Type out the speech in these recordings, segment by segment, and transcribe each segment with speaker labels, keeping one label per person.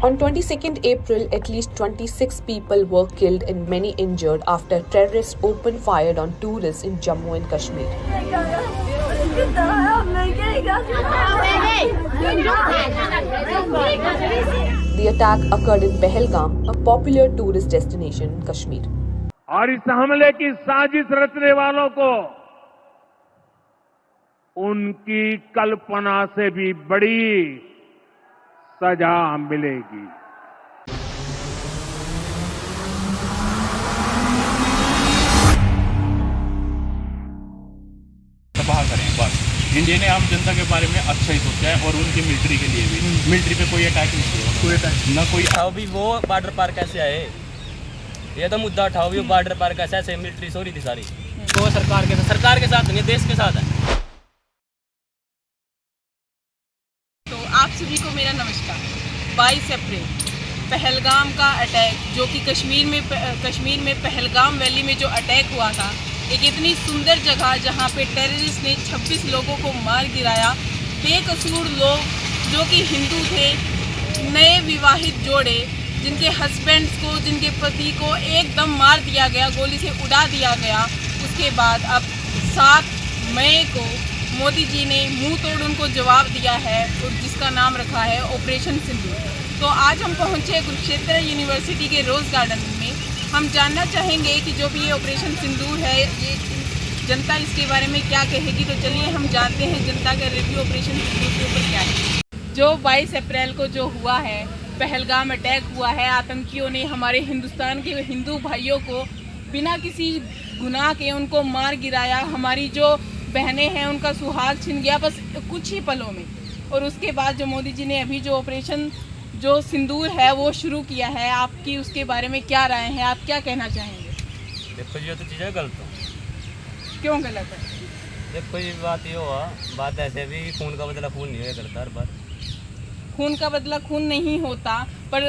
Speaker 1: On 22nd April, at least 26 people were killed and many injured after terrorists opened fire on tourists in Jammu and Kashmir. The attack occurred in Pahalgam, a popular tourist destination in Kashmir.
Speaker 2: और इस हमले की साजिश रचने वालों को उनकी कल्पना से भी बड़ी सजा मिलेगी।
Speaker 3: तबाह करें बस। इंडिया ने आम जनता के बारे में अच्छा ही सोचा है और उनकी मिलिट्री के लिए भी। मिलिट्री पे कोई अटैक नहीं किया, कोई अटैक ना कोई।
Speaker 4: अभी वो बॉर्डर पार कैसे आए, ये तो मुद्दा उठाओ भी। बॉर्डर पार कैसे ऐसे मिलिट्री सो रही थी सारी, वो सरकार के साथ नहीं, देश के साथ है।
Speaker 5: तो आप सभी को मेरा नमस्कार। 22 अप्रैल पहलगाम का अटैक, जो कि कश्मीर में पहलगाम वैली में जो अटैक हुआ था, एक इतनी सुंदर जगह जहां पे टेररिस्ट ने 26 लोगों को मार गिराया। बेकसूर लोग जो कि हिंदू थे, नए विवाहित जोड़े जिनके हस्बैंड्स को, जिनके पति को एकदम मार दिया गया, गोली से उड़ा दिया गया। उसके बाद अब 7 मई को मोदी जी ने मुंह तोड़ उनको जवाब दिया है, और जिसका नाम रखा है ऑपरेशन सिंदूर। तो आज हम पहुंचे कुरुक्षेत्र यूनिवर्सिटी के रोज़ गार्डन में। हम जानना चाहेंगे कि जो भी ये ऑपरेशन सिंदूर है, ये जनता इसके बारे में क्या कहेगी। तो चलिए हम जानते हैं जनता का रिव्यू ऑपरेशन सिंदूर के ऊपर क्या है। जो 22 अप्रैल को जो हुआ है, पहलगाम अटैक हुआ है, आतंकियों ने हमारे हिंदुस्तान के हिंदू भाइयों को बिना किसी गुनाह के उनको मार गिराया। हमारी जो बहनें हैं उनका सुहाग छिन गया बस कुछ ही पलों में। और उसके बाद जो मोदी जी ने अभी जो ऑपरेशन जो सिंदूर है वो शुरू किया है, आपकी उसके बारे में क्या राय है, आप क्या कहना चाहेंगे?
Speaker 4: देखो ये तो चीज़ें गलत हो।
Speaker 5: क्यों गलत है?
Speaker 4: देखो ये बात ये हुआ, बात ऐसे भी खून का बदला खून नहीं करता हर बार।
Speaker 5: खून का बदला खून नहीं होता, पर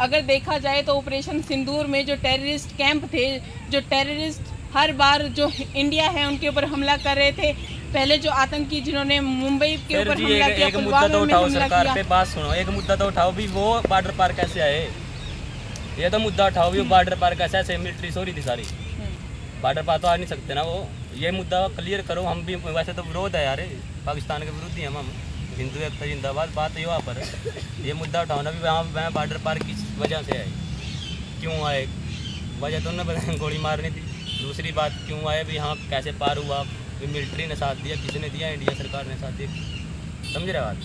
Speaker 5: अगर देखा जाए तो ऑपरेशन सिंदूर में जो टेररिस्ट कैंप थे, जो टेररिस्ट हर बार जो इंडिया है उनके ऊपर हमला कर रहे थे। पहले जो आतंकी जिन्होंने मुंबई के ऊपर हमला किया,
Speaker 4: एक मुद्दा तो उठाओ सरकार पे, बात सुनो। एक मुद्दा तो उठाओ भी, वो बॉर्डर पार कैसे आए, ये तो मुद्दा उठाओ भी। बॉर्डर पार कैसे ऐसे मिलिट्री सो रही थी सारी, बॉर्डर पार तो आ नहीं सकते ना वो। ये मुद्दा क्लियर करो। हम भी वैसे तो विरोध है यार, पाकिस्तान के विरुद्ध ही हम हिंदू एकता जिंदाबाद। बात ये वहाँ पर ये मुद्दा उठाओ ना भी, वहाँ बॉर्डर पार किस वजह से आए, क्यों आए। वजह तो उन्होंने गोली मारनी थी। दूसरी बात क्यों आए भी, हाँ कैसे पार हुआ, मिलिट्री ने साथ दिया, किसने दिया, इंडिया सरकार ने साथ दिया। समझ रहे बात,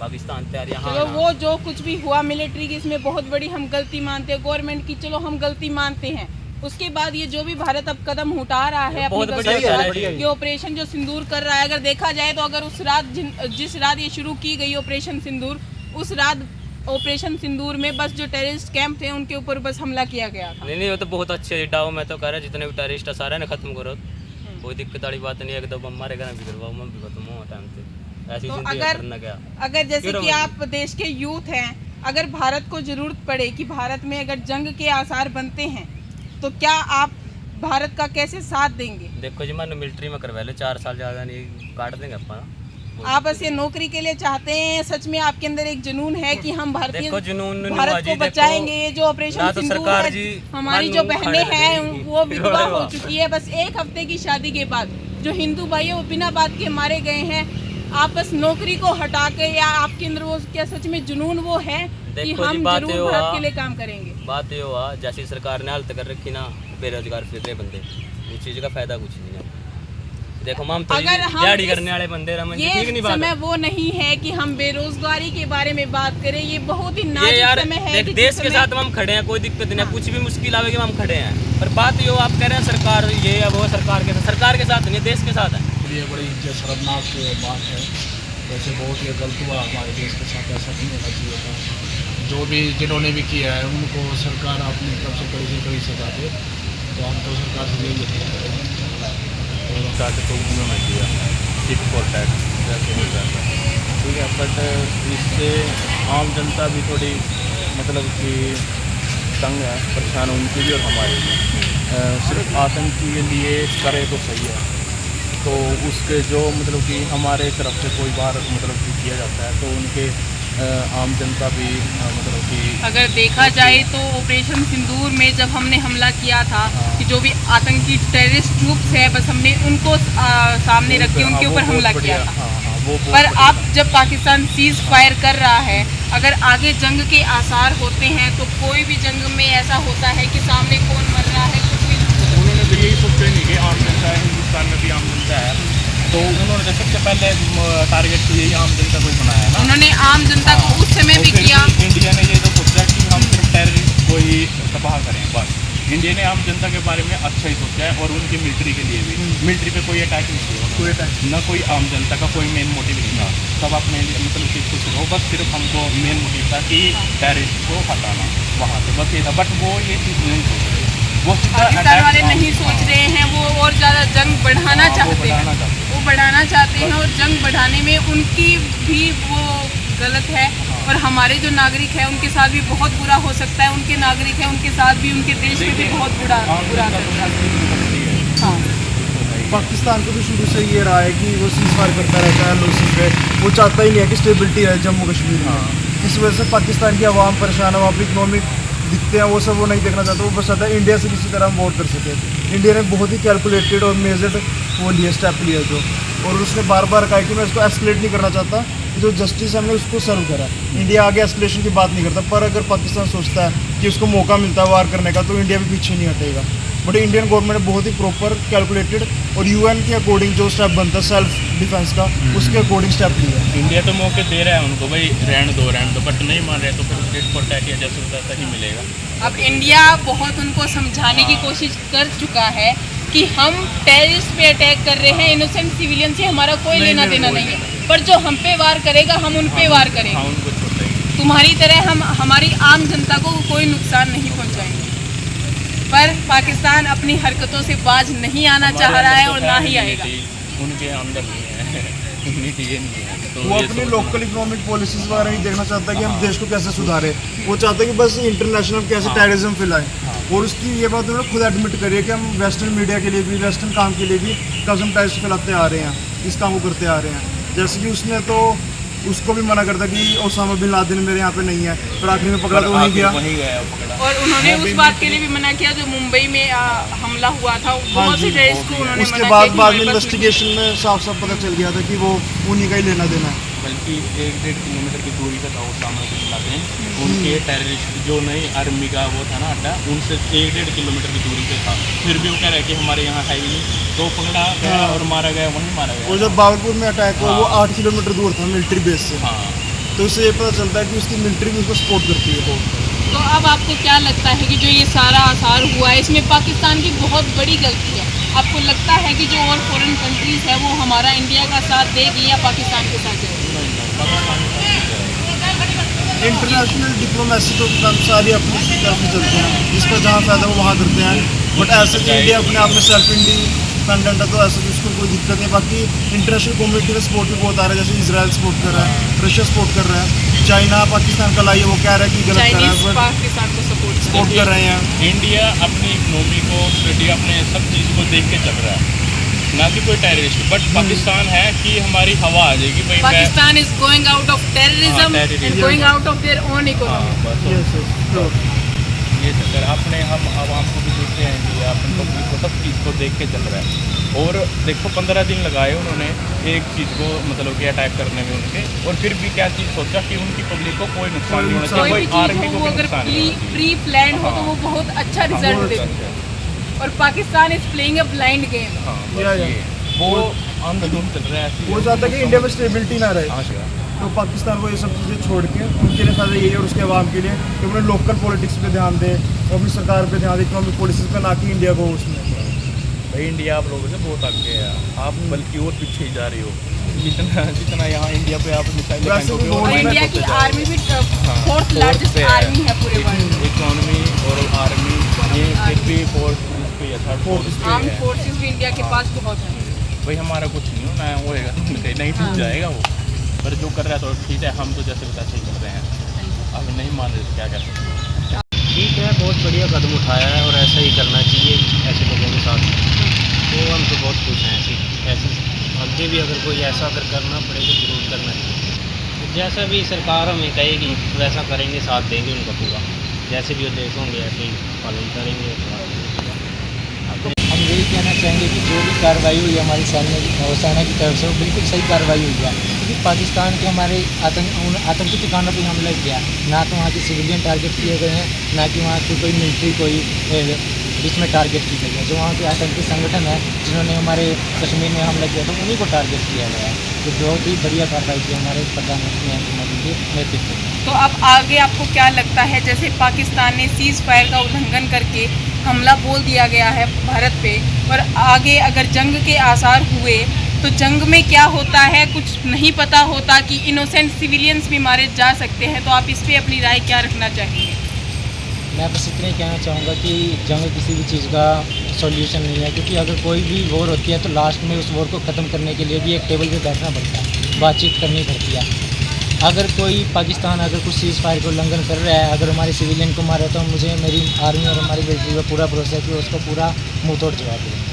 Speaker 4: पाकिस्तान तैयारी।
Speaker 5: चलो वो जो कुछ भी हुआ मिलिट्री की, इसमें बहुत बड़ी हम गलती मानते हैं गवर्नमेंट की, चलो हम गलती मानते हैं। उसके बाद ये जो भी भारत अब कदम उठा रहा है अपनी ये ऑपरेशन जो सिंदूर कर रहा है, अगर देखा जाए तो अगर उस रात जिस रात ये शुरू की गई ऑपरेशन सिंदूर, उस रात ऑपरेशन सिंदूर में बस जो टेररिस्ट कैंप थे उनके ऊपर बस हमला किया गया था।
Speaker 4: नहीं वो तो बहुत अच्छे डाओ। मैं तो कह रहा जितने भी टेररिस्ट है सारे ने खत्म करो, कोई दिक्कत वाली बात नहीं। एक दो बम मारेगा ना भी करवाओ, मैं भी खत्म हो टाइम से। ऐसी
Speaker 5: अगर जैसे कि आप देश के यूथ हैं, अगर भारत को जरूरत पड़े कि भारत में अगर जंग के आसार बनते हैं, तो क्या आप भारत का कैसे साथ देंगे?
Speaker 4: देखो जी, मैंने मिलिट्री में करवा लो 4 साल, ज़्यादा नहीं काट देंगे अपना।
Speaker 5: आप बस ये नौकरी के लिए चाहते हैं? सच में आपके अंदर एक जुनून है कि हम भारत को बचाएंगे? ये जो ऑपरेशन सिंदूर है, हमारी जो बहनें हैं वो विधवा हो चुकी है। बस 1 हफ्ते की शादी के बाद जो हिंदू भाई है वो बिना बात के मारे गए हैं। आप बस नौकरी को हटा के, या आपके अंदर वो क्या सच में जुनून वो है कि हम जरूर भारत के लिए काम करेंगे?
Speaker 4: बात ये हुआ, जैसी सरकार ने हालत कर रखी ना, बेरोजगार फिर रहे बंदे, उस चीज़ का फायदा कुछ नहीं है। देखो हम तो दिहाड़ी करने वाले बंदे,
Speaker 5: ये
Speaker 4: नहीं
Speaker 5: समय वो नहीं है कि हम बेरोजगारी के बारे में बात करें। ये बहुत ही नाजुक समय है कि
Speaker 4: देश के साथ हम खड़े हैं, कोई दिक्कत नहीं है। कुछ भी मुश्किल आवेगी हम खड़े हैं। पर बात ये आप कह रहे हैं सरकार ये है वो, सरकार के साथ नहीं, देश के साथ है।
Speaker 6: ये बड़ी शर्मनाक बात है। वैसे बहुत ये गलत हुआ हमारे देश के साथ, ऐसा नहीं होना चाहिए था। जो भी जिन्होंने भी किया है उनको सरकार अपनी तरफ से कड़ी से कड़ी सजा दे। तो हम तो सरकार से यही करेंगे।
Speaker 3: तो उन्होंने किया टिट फॉर टैट जैसे हो जाता है, ठीक है। बट इससे आम जनता भी थोड़ी मतलब कि तंग है, परेशान उनकी भी और हमारी भी। सिर्फ आतंकी के लिए करे तो सही है, तो उसके जो मतलब कि हमारे तरफ से कोई बार मतलब कि किया जाता है तो उनके आम जनता भी मतलब कि
Speaker 5: अगर देखा जाए तो ऑपरेशन सिंदूर में जब हमने हमला किया था कि जो भी आतंकी टेररिस्ट ग्रुप्स है बस हमने उनको सामने रख के उनके ऊपर हमला किया था। पर अब जब पाकिस्तान सीज फायर कर रहा है, अगर आगे जंग के आसार होते हैं तो कोई भी जंग में ऐसा होता है कि सामने कौन मर रहा है कुछ भी
Speaker 3: उन्होंने तो यही सोचा नहीं कि आम जनता है, हिंदुस्तान में भी आम जनता है, तो उन्होंने तो सबसे पहले टारगेट तो यही आम जनता को ही बनाया ना।
Speaker 5: उन्होंने आम जनता को उस समय भी किया।
Speaker 3: इंडिया ने ये तो सोचा कि हम सिर्फ टेररिस्ट को ही तबाह करें बस। इंडिया ने आम जनता के बारे में अच्छा ही सोचा है और उनकी मिलिट्री के लिए भी, मिलिट्री पे कोई अटैक नहीं किया, कोई अटैक न, कोई आम जनता का कोई मेन मोटिव नहीं था। सब अपने मतलब कि कुछ हो, बस सिर्फ हमको मेन मोटिव था कि टेररिस्ट को हटाना वहाँ से, बस ये था। बट वो ये चीज़ नहीं सोच रहे, वो
Speaker 5: पाकिस्तान वाले नहीं सोच रहे हैं, वो और ज़्यादा जंग बढ़ाना चाहते हैं, वो बढ़ाना चाहते हैं और जंग बढ़ाने में उनकी भी वो गलत है। और हमारे जो नागरिक हैं उनके साथ भी बहुत बुरा हो सकता है, उनके नागरिक हैं उनके साथ भी, उनके देश में भी बहुत बुरा हाँ।
Speaker 7: पाकिस्तान को भी शुरू से ये रहा है कि वो सीज फायर करता रहता है एलओसी पे, वो चाहता ही नहीं है कि स्टेबिलिटी है जम्मू कश्मीर में। इस वजह से पाकिस्तान की आवाम परेशान है, वहाँ पर इकनॉमिक दिखते हैं वो सब वो नहीं देखना चाहता, वो बस चाहता है इंडिया से किसी तरह हम वोट कर सके। इंडिया ने बहुत ही कैलकुलेटेड और मेजर्ड वो लिया स्टेप लिया जो, और उसने बार बार कहा कि मैं इसको एस्केलेट नहीं करना चाहता, जो जस्टिस हमने उसको सर्व करा। इंडिया आगे एस्केलेशन की बात नहीं करता, पर अगर पाकिस्तान सोचता है कि उसको मौका मिलता है वार करने का तो इंडिया भी पीछे नहीं हटेगा। बट इंडियन गवर्नमेंट ने बहुत ही प्रॉपर कैलकुलेटेड और यूएन के अकॉर्डिंग जो स्टेप बनता है सेल्फ डिफेंस का, उसके अकॉर्डिंग स्टेप लिया है।
Speaker 3: इंडिया तो मौके दे रहा है उनको, भाई रहने दो, बट नहीं मान रहे तो फिर स्टेट फॉर टैट या जैसे वैसा ही मिलेगा।
Speaker 5: अब इंडिया बहुत उनको समझाने की कोशिश कर चुका है कि हम टेररिस्ट पे अटैक कर रहे हैं, इनोसेंट सिविलियन से हमारा कोई लेना देना नहीं है, पर जो हम पे वार करेगा हम उन पे वार करेंगे। तुम्हारी तरह हम हमारी आम जनता को कोई नुकसान नहीं पहुंचाएंगे। पर पाकिस्तान अपनी हरकतों से बाज नहीं आना चाह रहा है और ना ही आएगा।
Speaker 3: उनके अंदर नहीं है, यूनिटी ये नहीं है, तो
Speaker 7: वो अपनी लोकल इकोनॉमिक पॉलिसीज वगैरह नहीं देखना चाहता कि हम देश को कैसे सुधारें, वो चाहता है कि बस इंटरनेशनल कैसे टेररिज्म फैलाएं। और उसकी ये बात उन्होंने खुद एडमिट करी है कि हम वेस्टर्न मीडिया के लिए भी, वेस्टर्न काम के लिए भी कसम टेररिस्ट फैलाते आ रहे हैं, इस काम को करते आ रहे हैं। जैसे कि उसने तो उसको भी मना करता कि ओसामा बिन लादेन मेरे यहाँ पे नहीं है, पर आखिर में पकड़ा तो वहीं गया।
Speaker 5: और उन्होंने उस बात के लिए भी मना किया जो मुंबई में हमला हुआ था, बहुत से टेररिस्ट को उन्होंने
Speaker 7: उसके बाद में इन्वेस्टिगेशन में साफ साफ पता चल गया था कि वो उन्हीं का ही लेना देना है।
Speaker 3: बल्कि 1-1.5 किलोमीटर की दूरी पर था ओसामा बिन लादेन, उनके टेररिस्ट जो नई आर्मी का वो था ना अड्डा, उनसे 1-1.5 किलोमीटर की दूरी पे था, फिर भी वो कह रहे हैं कि हमारे यहाँ है ही नहीं, तो पकड़ा गया और मारा गया, वहीं मारा गया।
Speaker 7: और जब बागलपुर में अटैक हुआ वो 8 किलोमीटर दूर था मिलिट्री बेस से, तो इससे ये पता चलता है कि उसकी मिलिट्री भी उसको सपोर्ट करती है।
Speaker 5: तो अब आपको क्या लगता है कि जो ये सारा आसार हुआ है इसमें पाकिस्तान की बहुत बड़ी गलती है? आपको लगता है कि जो और फॉरेन कंट्रीज़ है वो हमारा इंडिया का साथ देगी या पाकिस्तान के साथ जाएगी?
Speaker 7: इंटरनेशनल डिप्लोमेसी तो सारी अपनी तरफ से चलते हैं, जिसका जहाँ फ़ायदा वो वहाँ करते हैं। बट ऐसे कि इंडिया अपने आप में सेल्फ इंडिपेंडेंट है तो ऐसे भी उसको कोई दिक्कत नहीं। बाकी इंटरनेशनल कम्युनिटी का सपोर्ट भी बहुत आ रहा है, जैसे इसराइल सपोर्ट कर रहा है, रशिया सपोर्ट कर रहा है, चाइना पाकिस्तान का लाइए वो कह रहा है कि गलत कर रहा है,
Speaker 5: पाकिस्तान को
Speaker 7: सपोर्ट कर रहे हैं।
Speaker 3: इंडिया अपनी इकोनॉमी को, इंडिया अपने सब चीज़ को देख के चल रहा है, ना कि कोई टेररिस्ट। बट पाकिस्तान है कि हमारी हवा आ जाएगी भाई,
Speaker 5: Pakistan is going out of terrorism and going out of their own economy.
Speaker 3: ये चक्कर अपने हम आवाम को भी देखते हैं कि अपने पब्लिक को सब चीज़ को देख के चल रहा है। और देखो 15 दिन लगाए उन्होंने एक चीज़ को मतलब कि अटैक करने में उनके, और फिर भी क्या चीज़ सोचा कि उनकी पब्लिक को कोई नुकसान नहीं होना चाहिए, कोई आर्मी को भी नुकसान नहीं होना चाहिए।
Speaker 5: प्री प्लान हो तो वो बहुत अच्छा रिजल्ट देती है। और Pakistan is playing a blind game.
Speaker 3: वो अंधाधुंध चल रहा है,
Speaker 7: वो चाहता है कि इंडिया में स्टेबिलिटी ना रहे, तो पाकिस्तान को ये सब चीज़ें छोड़ के उनके लिए फ़ायदा यही है और उसके अवाम के लिए कि अपने लोकल पॉलिटिक्स पे ध्यान दें और अपनी सरकार पे ध्यान दें, इकोनॉमिक पॉलिसीज़ पे, ना कि इंडिया को उसमें।
Speaker 3: भाई इंडिया आप लोगों से बहुत आगे है, आप बल्कि और पीछे ही जा रही हो। जितना यहाँ इंडिया पे आप मिसाइल
Speaker 5: और इंडिया की आर्मी भी 4th लार्जेस्ट आर्मी है पूरे वर्ल्ड में।
Speaker 3: इकोनॉमी और आर्मी ये फिर भी 4th पे है, 3rd फोर्थ पे
Speaker 5: आर्म फोर्सेस भी इंडिया के पास बहुत है।
Speaker 3: भाई हमारा कुछ नहीं होना है, होएगा तो नहीं टूट जाएगा वो, पर जो कर रहा है तो ठीक है, हम तो जैसे वैसे ही कर रहे हैं, अब नहीं मान रहे तो क्या कर सकते हैं।
Speaker 8: ठीक है, बहुत बढ़िया कदम उठाया है और ऐसा ही करना चाहिए ऐसे लोगों के साथ, तो हम तो बहुत खुश हैं। ऐसे आगे भी अगर कोई ऐसा अगर करना पड़े तो जरूर करना चाहिए। जैसा भी सरकार हमें कहेगी वैसा करेंगे, साथ देंगे उनका पूरा। जैसे भी वो देश होंगे ऐसे ही पालन करेंगे।
Speaker 9: हम यही कहना चाहेंगे कि जो भी कार्रवाई हुई हमारी सेना की तरफ से वो बिल्कुल सही कार्रवाई हुई है, क्योंकि पाकिस्तान के हमारे आतंकी ठिकानों पर हमला किया, ना तो वहाँ के सिविलियन टारगेट किए गए हैं, ना कि वहाँ की कोई मिलिट्री कोई जिसमें टारगेट की गई है। जो वहाँ के आतंकी संगठन है जिन्होंने हमारे कश्मीर में हमला किया था उन्हीं को टारगेट किया गया है। तो बहुत ही बढ़िया कार्रवाई की हमारे प्रधानमंत्री नरेंद्र मोदी के नेतृत्व में।
Speaker 5: तो अब आगे आपको क्या लगता है, जैसे पाकिस्तान ने सीज़ फायर का उल्लंघन करके हमला बोल दिया गया है भारत पे, और आगे अगर जंग के आसार हुए तो जंग में क्या होता है कुछ नहीं पता होता कि इनोसेंट सिविलियंस भी मारे जा सकते हैं, तो आप इस पर अपनी राय क्या रखना चाहेंगे?
Speaker 9: मैं बस इतना ही कहना चाहूँगा कि जंग किसी भी चीज़ का सॉल्यूशन नहीं है, क्योंकि अगर कोई भी वॉर होती है तो लास्ट में उस वॉर को ख़त्म करने के लिए भी एक टेबल पे बैठना पड़ता है, बातचीत करनी पड़ती है। अगर कोई पाकिस्तान अगर कुछ सीज़ फायर को उल्लंघन कर रहा है, अगर हमारे सिविलियन को मारे, तो मुझे मेरी आर्मी और हमारी मिलिट्री पर पूरा भरोसा है कि उसको पूरा मुँह तोड़ जवाब देंगे।